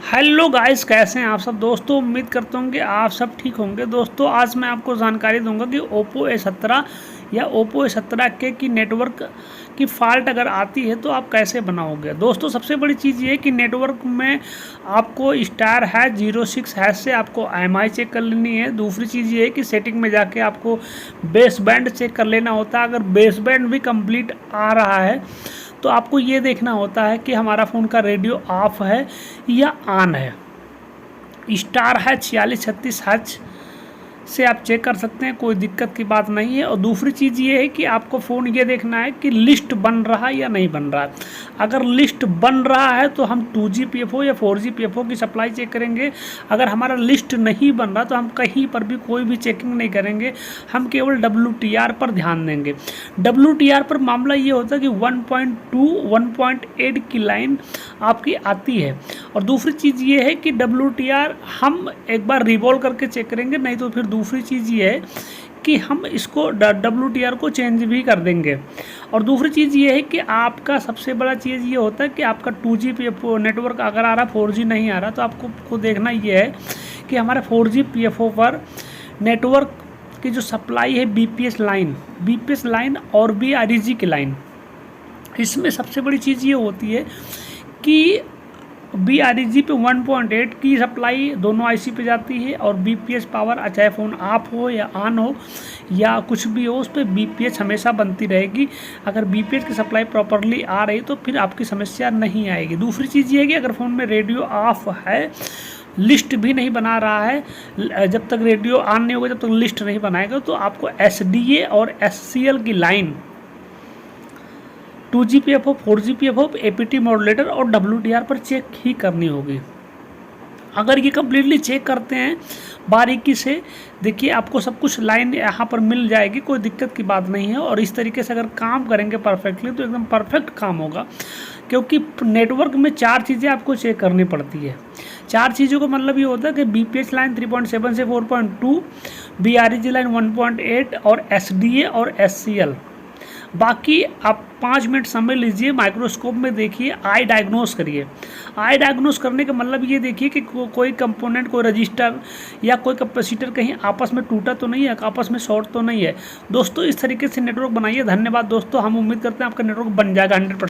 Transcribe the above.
Hello guys, कैसे हैं आप सब दोस्तों। उम्मीद करता हूँ कि आप सब ठीक होंगे। दोस्तों आज मैं आपको जानकारी दूंगा कि Oppo A17 या Oppo A17 के की नेटवर्क की फ़ाल्ट अगर आती है तो आप कैसे बनाओगे। दोस्तों सबसे बड़ी चीज़ ये है कि नेटवर्क में आपको *#06# से आपको IMEI चेक कर लेनी है। दूसरी चीज़ ये है कि सेटिंग में जाके आपको बेस बैंड चेक कर लेना होता है। अगर बेस बैंड भी कंप्लीट आ रहा है तो आपको ये देखना होता है कि हमारा फ़ोन का रेडियो ऑफ है या ऑन है। *4636# से आप चेक कर सकते हैं, कोई दिक्कत की बात नहीं है। और दूसरी चीज़ ये है कि आपको फ़ोन ये देखना है कि लिस्ट बन रहा है या नहीं बन रहा है। अगर लिस्ट बन रहा है तो हम 2GPFO या 4GPFO की सप्लाई चेक करेंगे। अगर हमारा लिस्ट नहीं बन रहा तो हम कहीं पर भी कोई भी चेकिंग नहीं करेंगे, हम केवल WTR पर ध्यान देंगे। WTR पर मामला ये होता है कि 1.2 1.8 की लाइन आपकी आती है। और दूसरी चीज़ ये है कि WTR हम एक बार रिवॉल्व करके चेक करेंगे, नहीं तो फिर दूसरी चीज़ ये है कि हम इसको WTR को चेंज भी कर देंगे। और दूसरी चीज़ ये है कि आपका सबसे बड़ा चीज़ ये होता है कि आपका 2GPFO नेटवर्क अगर आ रहा, 4G नहीं आ रहा, तो आपको देखना ये है कि हमारे 4GPFO पर नेटवर्क की जो सप्लाई है BPS लाइन और BREG की लाइन, इसमें सबसे बड़ी चीज़ ये होती है कि BREG पे 1.8 की सप्लाई दोनों IC पे जाती है और BPS पावर, चाहे फ़ोन ऑफ हो या ऑन हो या कुछ भी हो, उस पर BPS हमेशा बनती रहेगी। अगर BPS की सप्लाई प्रॉपरली आ रही तो फिर आपकी समस्या नहीं आएगी। दूसरी चीज़ ये है कि अगर फ़ोन में रेडियो ऑफ है, लिस्ट भी नहीं बना रहा है, जब तक रेडियो ऑन नहीं होगा, जब तक लिस्ट नहीं बनाएगा, तो आपको SDA और SCL की line 2GPFO 4GPFO APT modulator और WTR पर चेक ही करनी होगी। अगर ये कम्प्लीटली चेक करते हैं बारीकी से, देखिए आपको सब कुछ लाइन यहाँ पर मिल जाएगी, कोई दिक्कत की बात नहीं है। और इस तरीके से अगर काम करेंगे परफेक्टली तो एकदम परफेक्ट काम होगा। क्योंकि नेटवर्क में 4 चीज़ें आपको चेक करनी पड़ती है। 4 चीज़ों का मतलब ये होता है कि BPS लाइन 3.7 से 4.2, BREG लाइन 1.8 और SDA और SCL। बाकी आप 5 मिनट समय लीजिए, माइक्रोस्कोप में देखिए, आई डायग्नोस करिए। आई डायग्नोस करने का मतलब ये देखिए कि कोई कंपोनेंट, कोई रजिस्टर या कोई कैपेसिटर कहीं आपस में टूटा तो नहीं है, आपस में शॉर्ट तो नहीं है। दोस्तों इस तरीके से नेटवर्क बनाइए। धन्यवाद दोस्तों, हम उम्मीद करते हैं आपका नेटवर्क बन जाएगा 100%।